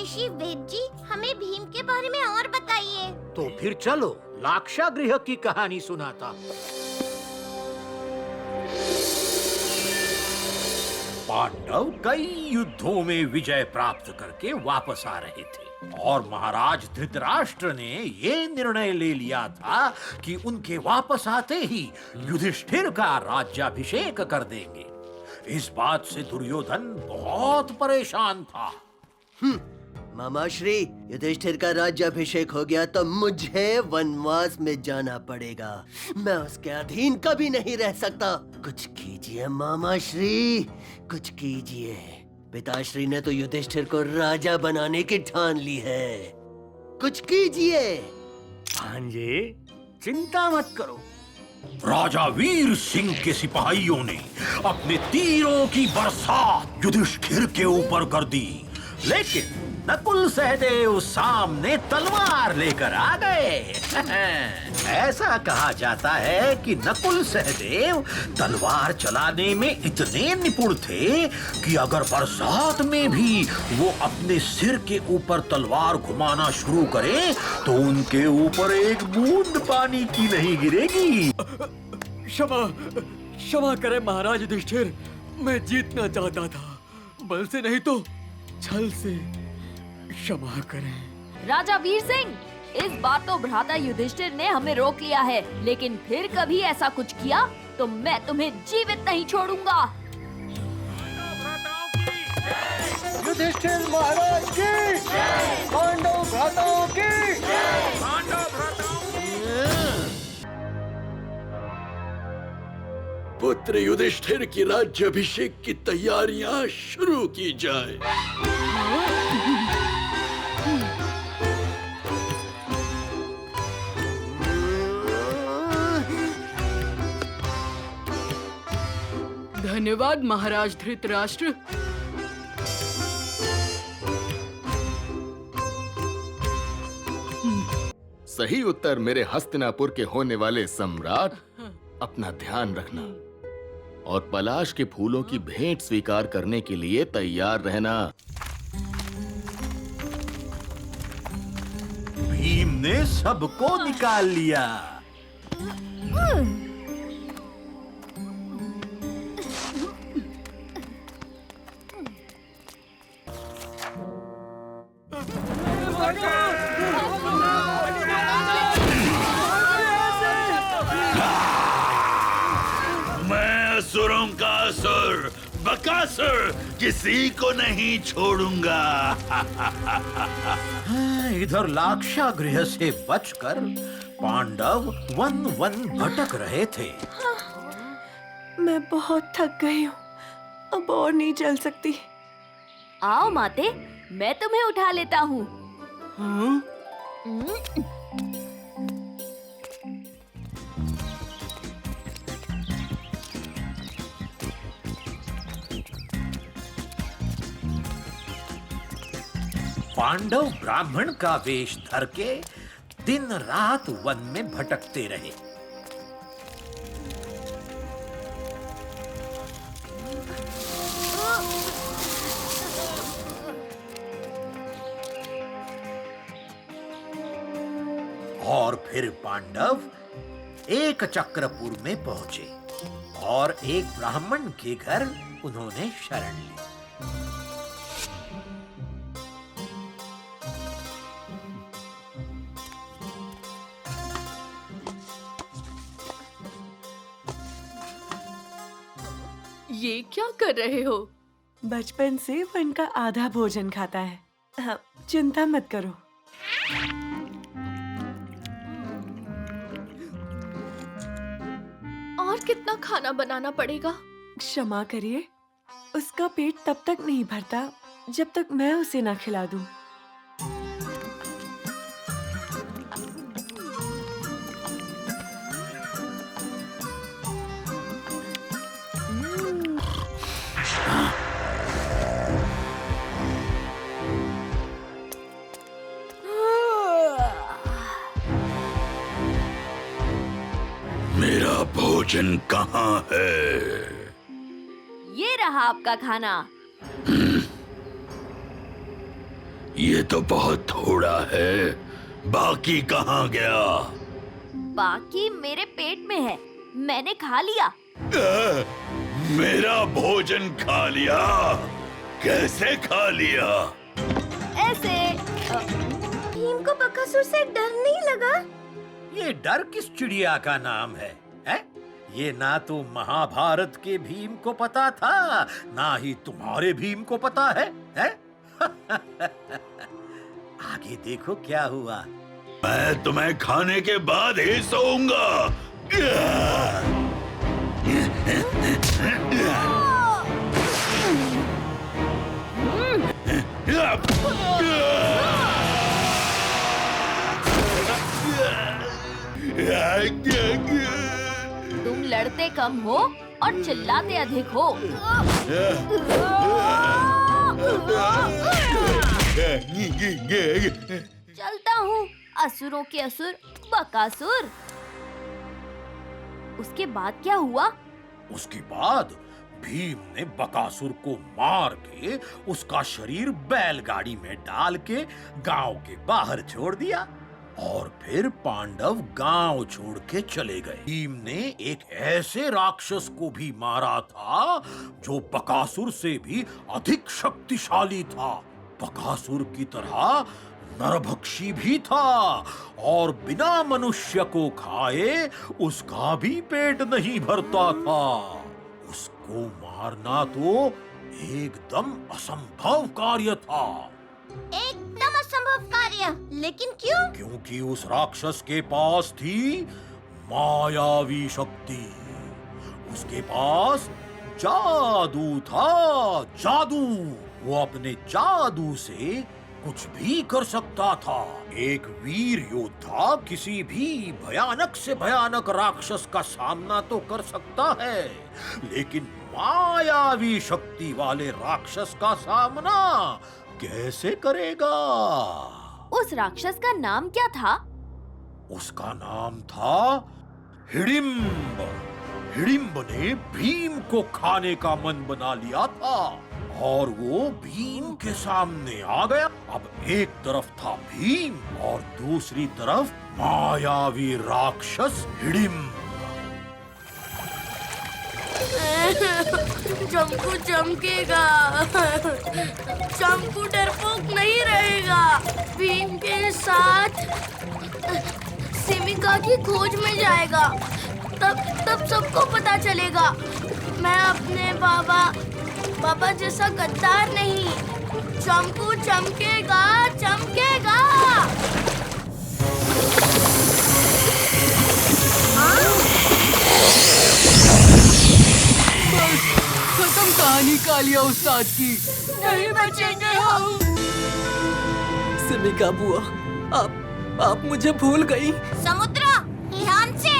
ऋषि वेद जी, हमें भीम के बारे में और बताइए। तो फिर चलो लाक्षागृह की कहानी सुनाता हूँ। पांडव कई युद्धों में विजय प्राप्त करके वापस आ रहे थे और महाराज धृतराष्ट्र ने ये निर्णय ले लिया था कि उनके वापस आते ही युधिष्ठिर का राज्याभिषेक कर देंगे। इस बात से दुर्योधन बहुत परेशान था। मामा श्री, युधिष्ठिर का राज्याभिषेक हो गया तो मुझे वनवास में जाना पड़ेगा। मैं उसके अधीन कभी नहीं रह सकता। कुछ कीजिए मामा श्री, कुछ कीजिए। पिताश्री ने तो युधिष्ठिर को राजा बनाने की ठान ली है। कुछ कीजिए। भांजे, चिंता मत करो। राजा वीर सिंह के सिपाहियों ने अपने तीरों की बरसात युधिष्ठिर के ऊपर कर दी, लेकिन नकुल सहदेव सामने तलवार लेकर आ गए। ऐसा कहा जाता है कि नकुल सहदेव तलवार चलाने में इतने निपुण थे कि अगर बरसात में भी वो अपने सिर के ऊपर तलवार घुमाना शुरू करें तो उनके ऊपर एक बूंद पानी की नहीं गिरेगी। क्षमा करें महाराज युधिष्ठिर, मैं जीतना चाहता था, बल से नहीं तो छल से। क्षमा करें। राजा वीर सिंह, इस बार तो भ्राता युधिष्ठिर ने हमें रोक लिया है, लेकिन फिर कभी ऐसा कुछ किया तो मैं तुम्हें जीवित नहीं छोड़ूंगा। युधिष्ठिर महाराज की, पांडव भ्राताओं की, पुत्र युधिष्ठिर की राज्याभिषेक की तैयारियां शुरू की जाए। धन्यवाद महाराज धृतराष्ट्र। सही उत्तर मेरे हस्तिनापुर के होने वाले सम्राट। अपना ध्यान रखना और पलाश के फूलों की भेंट स्वीकार करने के लिए तैयार रहना। भीम ने सबको निकाल लिया। मैं असुरों का असुर बकासुर किसी को नहीं छोड़ूंगा। इधर लाक्षागृह से बचकर पांडव वन वन भटक रहे थे। मैं बहुत थक गई हूँ, अब और नहीं चल सकती। आओ माते, मैं तुम्हें उठा लेता हूँ। पांडव ब्राह्मण का वेश धर के दिन रात वन में भटकते रहे। और फिर पांडव एक चक्रपुर में पहुंचे और एक ब्राह्मण के घर उन्होंने शरण ली। ये क्या कर रहे हो? बचपन से वो इनका आधा भोजन खाता है। हाँ, चिंता मत करो। और कितना खाना बनाना पड़ेगा? क्षमा करिए, उसका पेट तब तक नहीं भरता जब तक मैं उसे ना खिला दूं। मेरा भोजन कहाँ है? ये रहा आपका खाना। ये तो बहुत थोड़ा है, बाकी कहाँ गया? बाकी मेरे पेट में है, मैंने खा लिया। मेरा भोजन खा लिया? कैसे खा लिया? ऐसे। भीम को बकासुर से डर नहीं लगा? ये डर किस चिड़िया का नाम है? ये ना तो महाभारत के भीम को पता था, ना ही तुम्हारे भीम को पता है? आगे देखो क्या हुआ। मैं तुम्हें खाने के बाद ही सोऊंगा। तुम लड़ते कम हो और चिल्लाते अधिक हो। चलता हूँ, असुरों के असुर बकासुर। उसके बाद क्या हुआ? उसके बाद भीम ने बकासुर को मार के उसका शरीर बैलगाड़ी में डाल के गांव के बाहर छोड़ दिया और फिर पांडव गांव छोड़ के चले गए। भीम ने एक ऐसे राक्षस को भी मारा था जो बकासुर से भी अधिक शक्तिशाली था। बकासुर की तरह नरभक्षी भी था और बिना मनुष्य को खाए उसका भी पेट नहीं भरता था। उसको मारना तो एकदम असंभव कार्य था। एकदम असंभव कार्य, लेकिन क्यों? क्योंकि उस राक्षस के पास थी मायावी शक्ति। उसके पास जादू था, जादू। वो अपने जादू से कुछ भी कर सकता था। एक वीर योद्धा किसी भी भयानक से भयानक राक्षस का सामना तो कर सकता है, लेकिन मायावी शक्ति वाले राक्षस का सामना कैसे करेगा? उस राक्षस का नाम क्या था? उसका नाम था हिडिंब। हिडिंब ने भीम को खाने का मन बना लिया था और वो भीम के सामने आ गया। अब एक तरफ था भीम और दूसरी तरफ मायावी राक्षस हिडिंब। चंपू चमकेगा, चंपू डरपोक नहीं रहेगा। भीम के साथ सिमिका की खोज में जाएगा, तब सबको पता चलेगा मैं अपने बाबा जैसा गद्दार नहीं। चंपू चमकेगा, चमकेगा। खत्म कहानी कालिया उस्ताद की। नहीं बचेंगे हम। सिमिका बुआ, आप मुझे भूल गई। समुद्र, ध्यान से।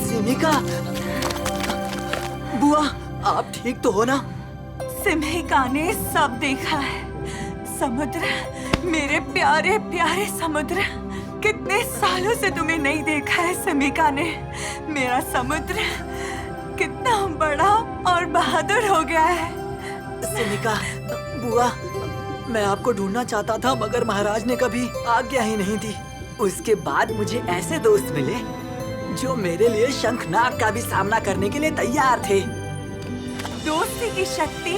सिमिका बुआ, आप ठीक तो हो ना? सिमिका ने सब देखा है। समुद्र, मेरे प्यारे प्यारे समुद्र, कितने सालों से तुम्हें नहीं देखा है सिमिका ने। मेरा समुद्र कितना बड़ा और बहादुर हो गया है। सिमिका बुआ, मैं आपको ढूंढना चाहता था मगर महाराज ने कभी आज्ञा ही नहीं दी। उसके बाद मुझे ऐसे दोस्त मिले जो मेरे लिए शंखनाग का भी सामना करने के लिए तैयार थे। दोस्ती की शक्ति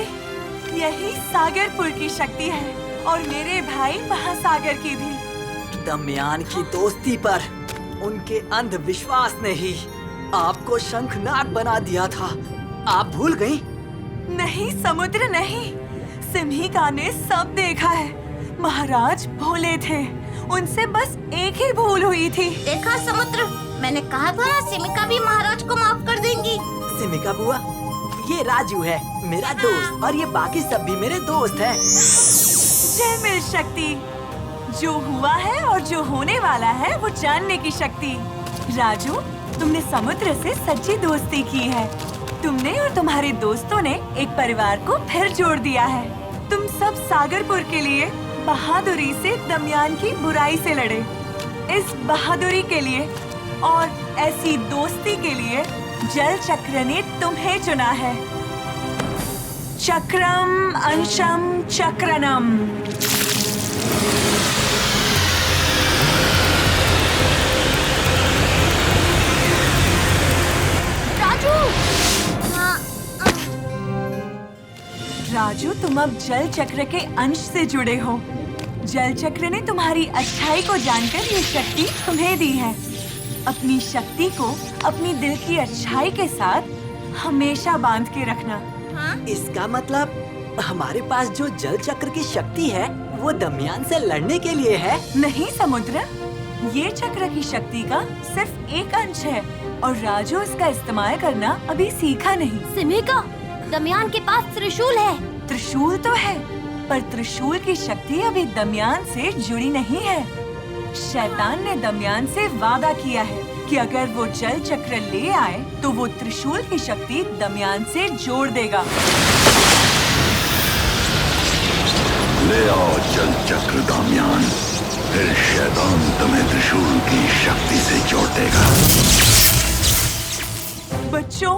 यही सागरपुर की शक्ति है और मेरे भाई महासागर की भी। दमयान की दोस्ती पर उनके अंधविश्वास ने ही आपको शंखनाग बना दिया था। आप भूल गई? नहीं समुद्र, नहीं। सिमिका ने सब देखा है। महाराज भोले थे, उनसे बस एक ही भूल हुई थी। देखा समुद्र, मैंने कहा था ना सिमिका भी महाराज को माफ कर देंगी। सिमिका बुआ, ये राजू है मेरा दोस्त और ये बाकी सब भी मेरे दोस्त हैं। जय मिल शक्ति। जो हुआ है और जो होने वाला है वो जानने की शक्ति। राजू, तुमने समुद्र से सच्ची दोस्ती की है। तुमने और तुम्हारे दोस्तों ने एक परिवार को फिर जोड़ दिया है। तुम सब सागरपुर के लिए बहादुरी से दमयान की बुराई से लड़े। इस बहादुरी के लिए और ऐसी दोस्ती के लिए जल चक्र ने तुम्हें चुना है। चक्रम अंशम चक्रणम। राजू, तुम अब जल चक्र के अंश से जुड़े हो। जल चक्र ने तुम्हारी अच्छाई को जानकर ये शक्ति तुम्हें दी है। अपनी शक्ति को अपनी दिल की अच्छाई के साथ हमेशा बांध के रखना। इसका मतलब हमारे पास जो जल चक्र की शक्ति है वो दमयान से लड़ने के लिए है? नहीं समुद्र, ये चक्र की शक्ति का सिर्फ एक अंश है और राजू इसका इस्तेमाल करना अभी सीखा नहीं। सिमिका, दमयान के पास त्रिशूल है। त्रिशूल तो है, पर त्रिशूल की शक्ति अभी दमयान से जुड़ी नहीं है। शैतान ने दमयान से वादा किया है कि अगर वो जल चक्र ले आए तो वो त्रिशूल की शक्ति दमयान से जोड़ देगा। ले आओ जल चक्र दमयान, फिर शैतान तुम्हें त्रिशूल की शक्ति से जोड़ देगा। बच्चों,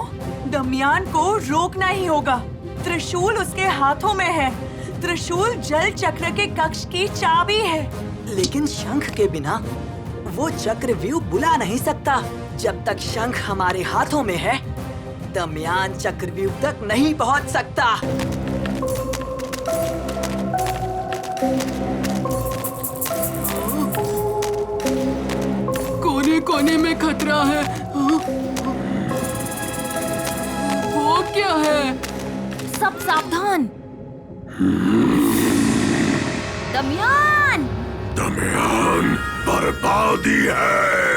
दमयान को रोकना ही होगा। त्रिशूल उसके हाथों में है। त्रिशूल जल चक्र के कक्ष की चाबी है। लेकिन शंख के बिना वो चक्रव्यूह बुला नहीं सकता। जब तक शंख हमारे हाथों में है, दमयान चक्रव्यूह तक नहीं पहुंच सकता। कोने कोने में खतरा है। वो क्या है? सब सावधान। दमयान! दमयान बर्बादी है।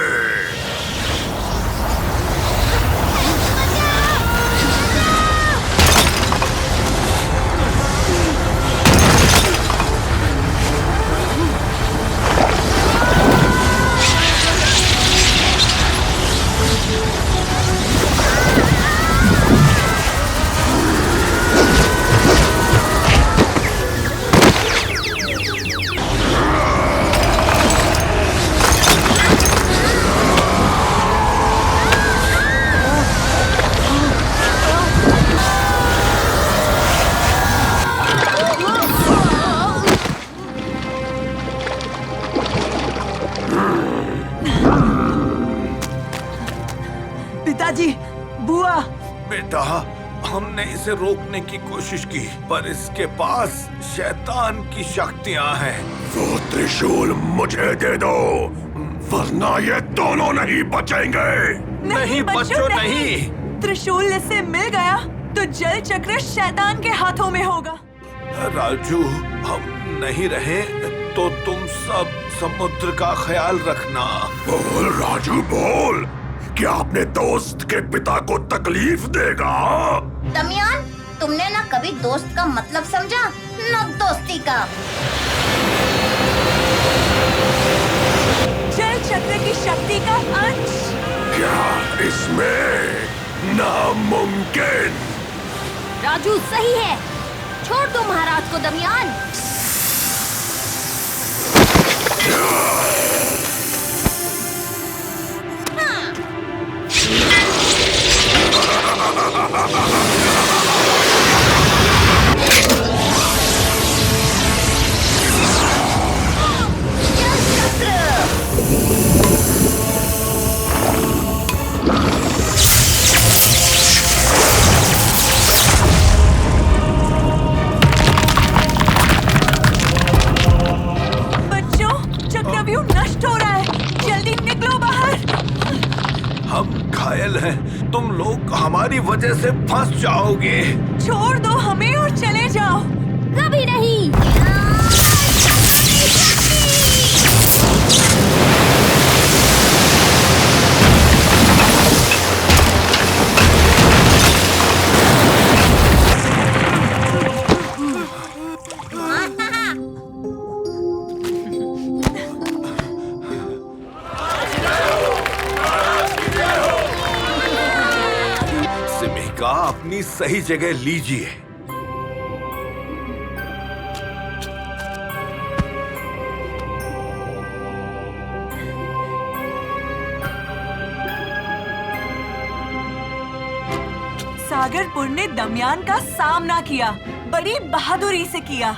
पिताजी, बुआ। बेटा, हमने इसे रोकने की कोशिश की, पर इसके पास शैतान की शक्तियां हैं। वो त्रिशूल मुझे दे दो, वरना ये दोनों नहीं बचेंगे। नहीं बच्चों, नहीं। त्रिशूल इससे मिल गया तो जल चक्र शैतान के हाथों में होगा। राजू, हम नहीं रहे तो तुम सब समुद्र का ख्याल रखना। बोल राजू, बोल। क्या अपने दोस्त के पिता को तकलीफ देगा? दमयान, तुमने ना कभी दोस्त का मतलब समझा, न दोस्ती का। जल चक्र की शक्ति का अंश। क्या इसमें नामुमकिन? राजू सही है। छोड़ दो महाराज को दमयान। बच्चों, चक्रव्यूह नष्ट हो रहा है। जल्दी निकलो बाहर। हम घायल हैं, तुम लोग हमारी वजह से फंस जाओगे। छोड़ दो हमें और चले जाओ। कभी नहीं। सिमिका, अपनी सही जगह लीजिए। सागरपुर ने दमयान का सामना किया, बड़ी बहादुरी से किया।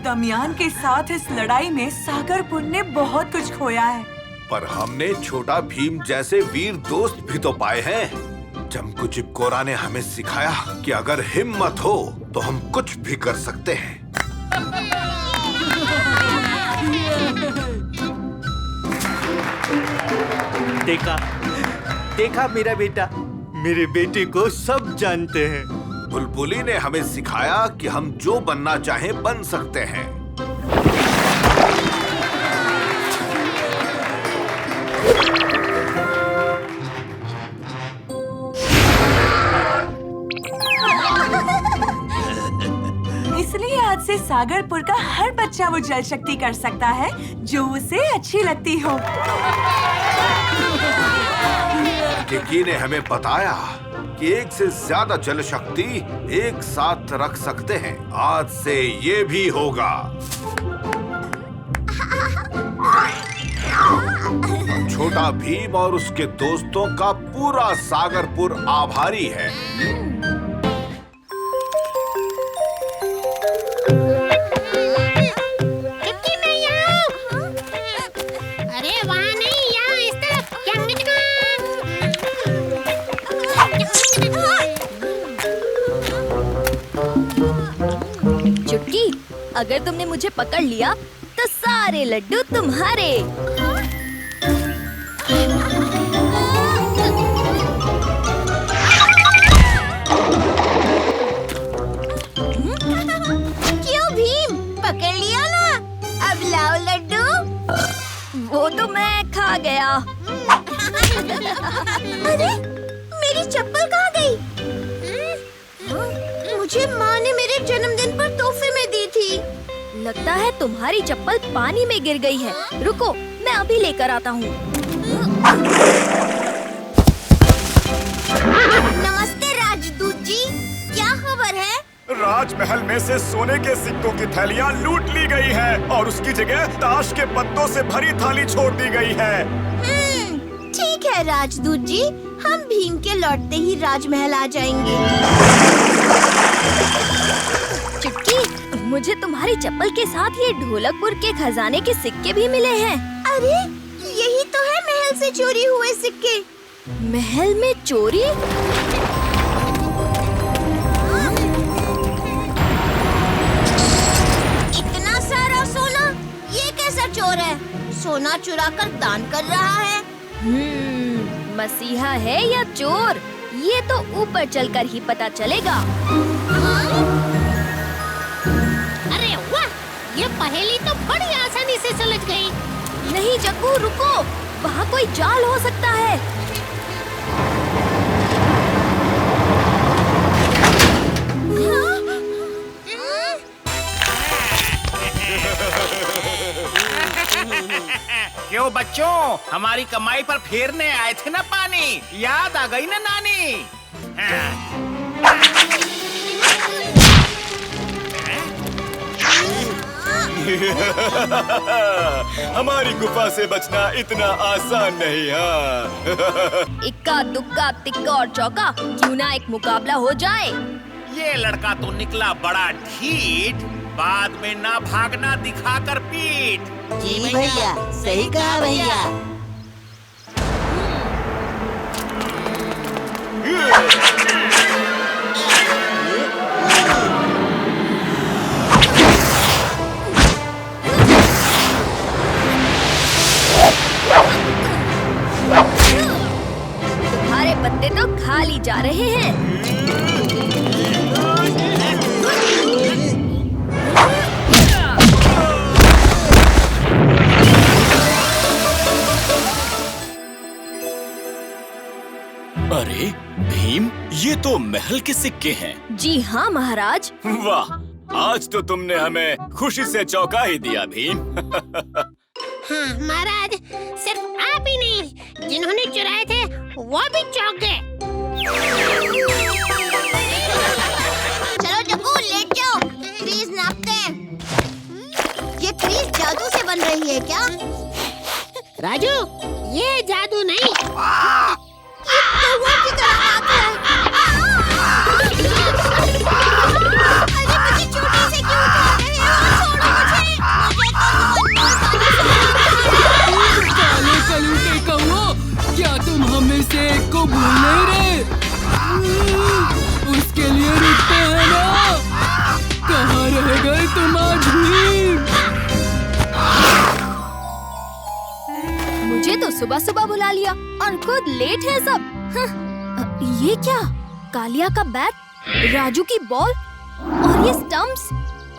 दमयान के साथ इस लड़ाई में सागरपुर ने बहुत कुछ खोया है। पर हमने छोटा भीम जैसे वीर दोस्त भी तो पाए हैं। जमकुचिप गोरा ने हमें सिखाया कि अगर हिम्मत हो तो हम कुछ भी कर सकते हैं। देखा मेरा बेटा, मेरे बेटे को सब जानते हैं। बुलबुली ने हमें सिखाया कि हम जो बनना चाहें बन सकते हैं। इसलिए आज से सागरपुर का हर बच्चा वो जल शक्ति कर सकता है जो उसे अच्छी लगती हो। किकी ने हमें बताया कि एक से ज्यादा जल शक्ति एक साथ रख सकते हैं। आज से ये भी होगा। छोटा भीम और उसके दोस्तों का पूरा सागरपुर आभारी है। अरे वहाँ नहीं, यहाँ इस तरफ। चुटकी, अगर तुमने मुझे पकड़ लिया तो सारे लड्डू तुम्हारे। क्यों भीम, पकड़ लिया ना? अब लाओ लड्डू। वो तो मैं खा गया। अरे, मेरी चप्पल कहाँ गई? मुझे माँ ने मेरे जन्मदिन पर तोहफे में दी थी। लगता है तुम्हारी चप्पल पानी में गिर गई है। रुको, मैं अभी लेकर आता हूँ। नमस्ते राजदूत जी, क्या खबर है? राजमहल में से सोने के सिक्कों की थैलियाँ लूट ली गई है और उसकी जगह ताश के पत्तों से भरी थाली छोड़ दी गई है। ठीक है राजदूत जी, हम भीम के लौटते ही राजमहल आ जाएंगे। चुटकी, मुझे तुम्हारी चप्पल के साथ ये ढोलकपुर के खजाने के सिक्के भी मिले हैं। अरे, यही तो है महल से चोरी हुए सिक्के। महल में चोरी? इतना सारा सोना, ये कैसा चोर है? सोना चुरा कर दान कर रहा है। मसीहा है या चोर, ये तो ऊपर चलकर ही पता चलेगा। अरे वाह, ये पहेली तो बड़ी आसानी से सुलझ गई। नहीं जग्गू, रुको, वहाँ कोई जाल हो सकता है। क्यों बच्चों, हमारी कमाई पर फेरने आए थे ना पानी? याद आ गई ना नानी? हमारी गुफा से बचना इतना आसान नहीं है। इक्का दुक्का तिक्का और चौका, क्यों ना एक मुकाबला हो जाए। ये लड़का तो निकला बड़ा ढीठ, बाद में ना भागना दिखाकर पीठ। जी भैया, सही कहा भैया। तुम्हारे पत्ते तो खाली जा रहे हैं। अरे भीम, ये तो महल के सिक्के हैं। जी हाँ महाराज। वाह, आज तो तुमने हमें खुशी से चौंका ही दिया भीम। हाँ महाराज, सिर्फ आप ही नहीं, जिन्होंने चुराए थे वो भी चौंक गए। चलो जग्गू, लेट जाओ, क्रीज नापते हैं। ये क्रीज जादू से बन रही है क्या? राजू, ये जादू नहीं, ये कौवा की तरह आग है। सुबह सुबह बुला लिया और खुद लेट है सब। ये क्या? कालिया का बैट, राजू की बॉल और ये स्टंप्स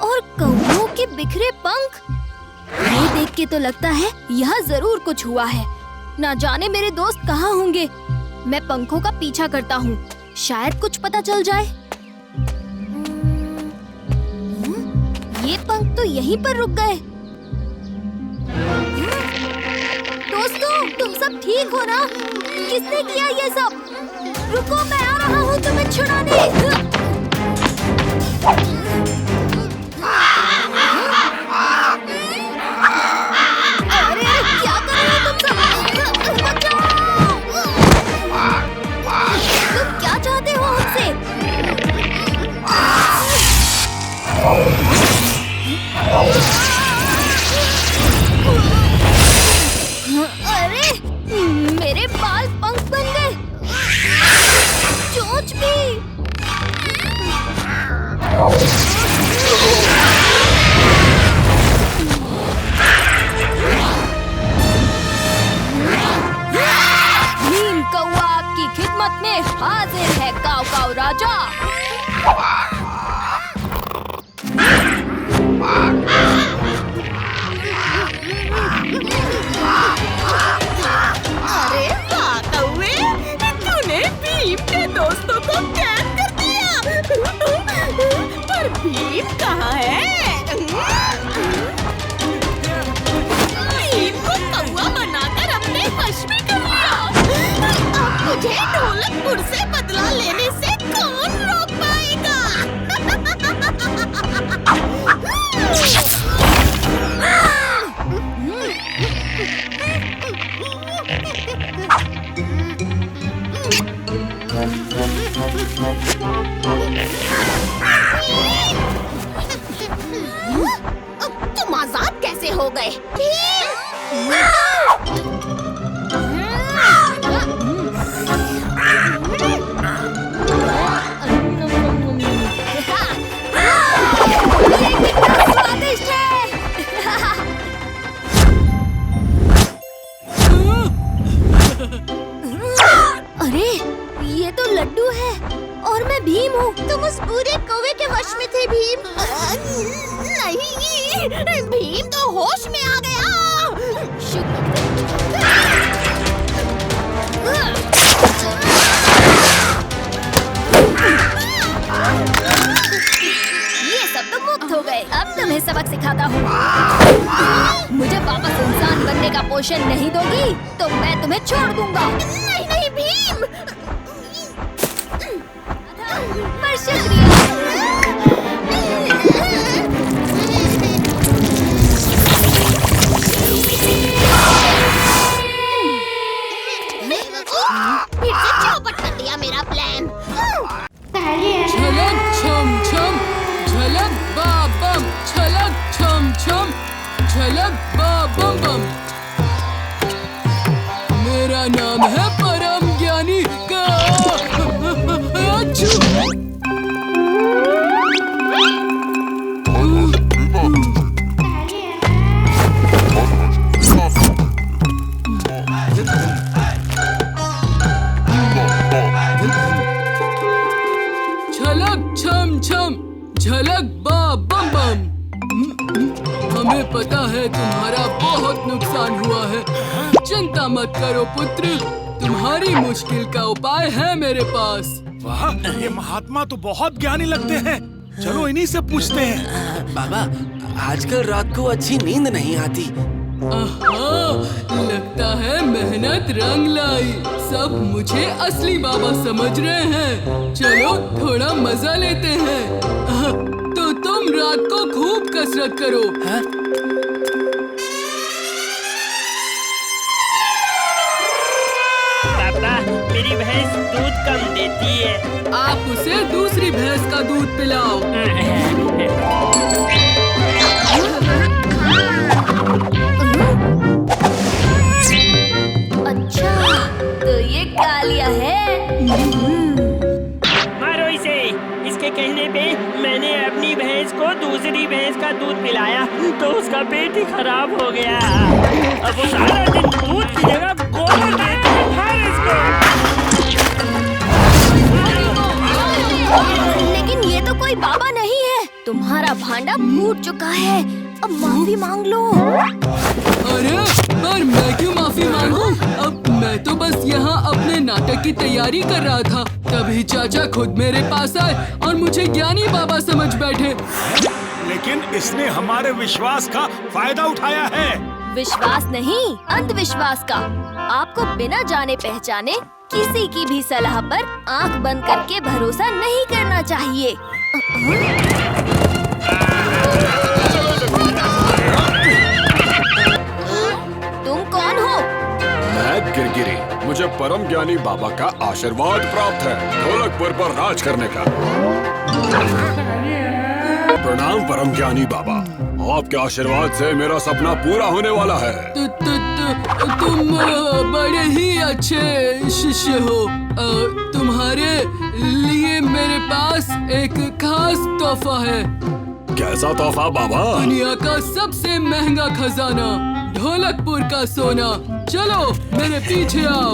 और कौओं के बिखरे पंख। ये देख के तो लगता है यहाँ जरूर कुछ हुआ है। ना जाने मेरे दोस्त कहाँ होंगे। मैं पंखों का पीछा करता हूँ, शायद कुछ पता चल जाए। ये पंख तो यहीं पर रुक गए। दोस्तों, तुम सब ठीक हो ना? किसने किया ये सब? रुको, मैं आ रहा हूँ तुम्हें छुड़ाने। अरे क्या कर रहे हो तुम सब? बचाओ! तुम क्या चाहते हो हमसे? अरे मेरे बाल पंख बन गए। चोंच भी। भीम कौआ आपकी खिदमत में हाजिर है, काऊ काऊ राजा। अरे वाह कौवे, तूने भीम के दोस्तों को कैद कर दिया। पर भीम कहाँ है? भीम को कौवा बनाकर अपने वश में कर लिया। अब मुझे ढोलकपुर से बदला लेने से कौन रोक पाएगा? तुम आजाद कैसे हो गए? स्वादिष्ट है। अरे ये तो लड्डू है और मैं भीम हूँ। तुम उस पूरे कौवे के वश में थे भीम। नहीं, भीम तो होश में आ गया। ये सब तो मुक्त हो गए। अब तुम्हें सबक सिखाता हूँ। मुझे वापस इंसान बनने का पोषण नहीं दोगी तो मैं तुम्हें छोड़ दूंगा। नहीं नहीं भीम। पर शुक्रिया। फिर से चौपट कर दिया मेरा प्लान। झलक छम छम, झलक बा बम, झलक छम छम, झलक बा बम बम। मेरा नाम है परम ज्ञानी का। झलक छम छम, झलक बा बम बम। हमें पता है तुम्हारा बहुत नुकसान हुआ है। चिंता मत करो पुत्र, तुम्हारी मुश्किल का उपाय है मेरे पास। वाह, ये महात्मा तो बहुत ज्ञानी लगते हैं। चलो इन्हीं से पूछते हैं। बाबा, आजकल रात को अच्छी नींद नहीं आती। लगता है मेहनत रंग लाई। सब मुझे असली बाबा समझ रहे हैं। चलो थोड़ा मजा लेते हैं। तो तुम रात को खूब कसरत करो। पापा, मेरी भैंस दूध कम देती है। आप उसे दूसरी भैंस का दूध पिलाओ। अच्छा, तो ये कालिया है। मारो इसे। इसके कहने पे मैंने अपनी भैंस को दूसरी भैंस का दूध पिलाया तो उसका पेट ही खराब हो गया। अब वो सारा दिन दूध की जगह लेकिन ये तो कोई बाबा नहीं है। तुम्हारा भांडा फूट चुका है, अब माफी मांग लो। अरे पर मैं क्यों माफी मांगू? अब मैं तो बस यहाँ अपने नाटक की तैयारी कर रहा था, तभी चाचा खुद मेरे पास आए और मुझे ज्ञानी बाबा समझ बैठे। लेकिन इसने हमारे विश्वास का फायदा उठाया है। विश्वास नहीं, अंधविश्वास का। आपको बिना जाने पहचाने किसी की भी सलाह पर आंख बंद करके भरोसा नहीं करना चाहिए। तुम कौन हो? मैं गिरगिरी। मुझे परम ज्ञानी बाबा का आशीर्वाद प्राप्त है ढोलकपुर पर राज करने का। प्रणाम परम ज्ञानी बाबा, आपके आशीर्वाद से मेरा सपना पूरा होने वाला है। तुम बड़े ही अच्छे शिष्य हो। तुम्हारे लिए मेरे पास एक खास तोहफा है। कैसा तोहफा बाबा? दुनिया का सबसे महंगा खजाना, ढोलकपुर का सोना। चलो मेरे पीछे आओ।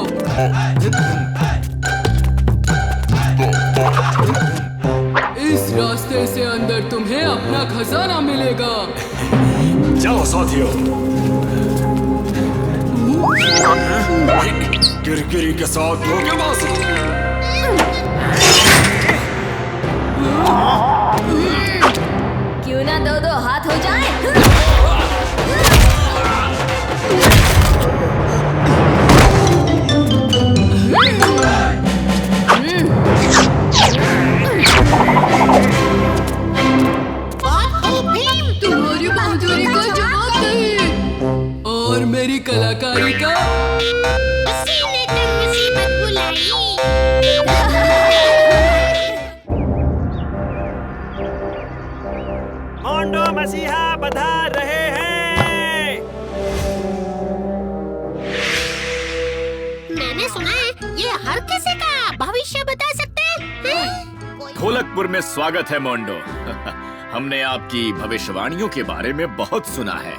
इस रास्ते से अंदर तुम्हें अपना खजाना मिलेगा। जाओ साथियों। गिरगिरी के साथ धोखेबाजी। क्यों ना दो हाथ हो जाए? तुम्हारी बहादुरी का जवाब नहीं, और मेरी कलाकारी का। मोंडो मसीहा पधार रहे हैं। मैंने सुना है ये हर किसी का भविष्य बता सकते हैं। ढोलकपुर में स्वागत है मोंडो। हमने आपकी भविष्यवाणियों के बारे में बहुत सुना है।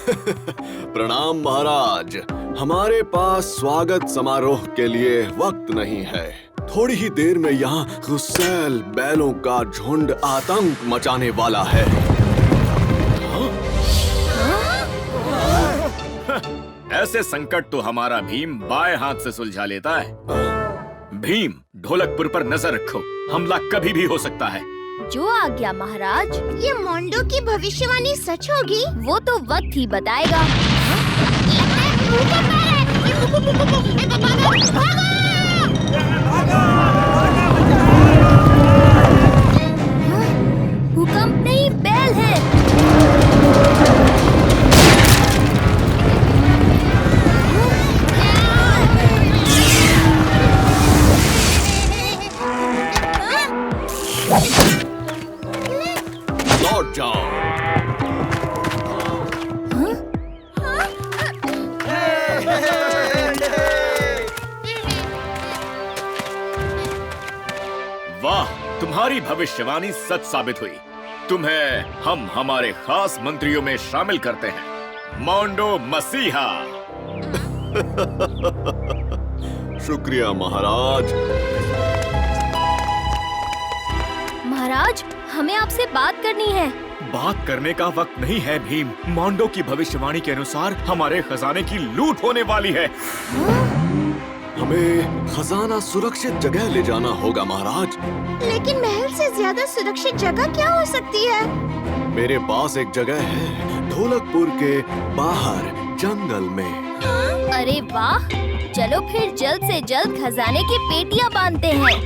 प्रणाम महाराज, हमारे पास स्वागत समारोह के लिए वक्त नहीं है। थोड़ी ही देर में यहाँ गुस्सैल बैलों का झुंड आतंक मचाने वाला है। ऐसे संकट तो हमारा भीम बाएं हाथ से सुलझा लेता है। भीम, ढोलकपुर पर नजर रखो, हमला कभी भी हो सकता है। जो आज्ञा महाराज। ये मोंडो की भविष्यवाणी सच होगी? वो तो वक्त ही बताएगा। भूकंप नहीं, बैल है। लौट जाओ। वाह, तुम्हारी भविष्यवाणी सच साबित हुई। तुम्हें हम हमारे खास मंत्रियों में शामिल करते हैं, मोंडो मसीहा। शुक्रिया महाराज। महाराज, हमें आपसे बात करनी है। बात करने का वक्त नहीं है भीम। मोंडो की भविष्यवाणी के अनुसार हमारे खजाने की लूट होने वाली है। हमें खजाना सुरक्षित जगह ले जाना होगा महाराज। लेकिन महल से ज्यादा सुरक्षित जगह क्या हो सकती है? मेरे पास एक जगह है, ढोलकपुर के बाहर जंगल में। अरे वाह, चलो फिर जल्द से जल्द खजाने की पेटियां बांधते हैं।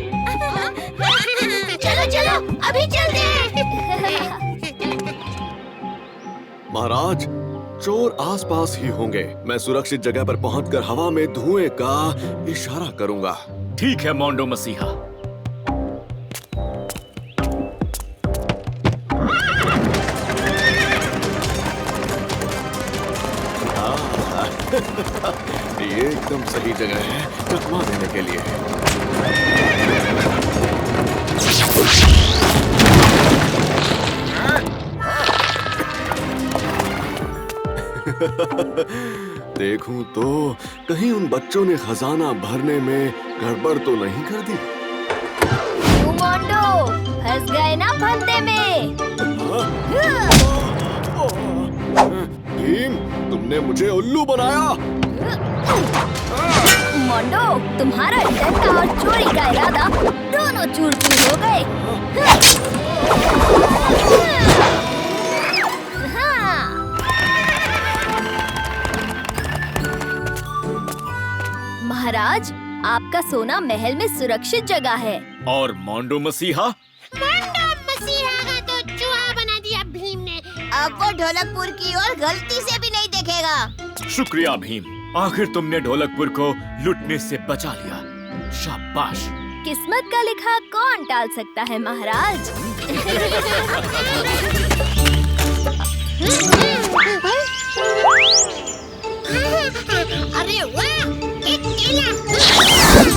चलो चलो, अभी चलते हैं। महाराज, चोर आसपास ही होंगे। मैं सुरक्षित जगह पर पहुंचकर हवा में धुएं का इशारा करूंगा। ठीक है मोंडो मसीहा। ये एकदम सही जगह है चकमा देने के लिए। देखूं तो कहीं उन बच्चों ने खजाना भरने में गड़बड़ तो नहीं कर दी? मोंडो, फंस गए ना फंदे में। भीम, तुमने मुझे उल्लू बनाया। मोंडो, तुम्हारा डंडा और चोरी का इरादा दोनों चूर-चूर हो गए। महाराज, आपका सोना महल में सुरक्षित जगह है। और मोंडो मसीहा? मोंडो मसीहा का तो चूहा बना दिया भीम ने। अब वो ढोलकपुर की ओर गलती से भी नहीं देखेगा। शुक्रिया भीम, आखिर तुमने ढोलकपुर को लुटने से बचा लिया। शाबाश। किस्मत का लिखा कौन टाल सकता है महाराज। अरे वाह, एक केला।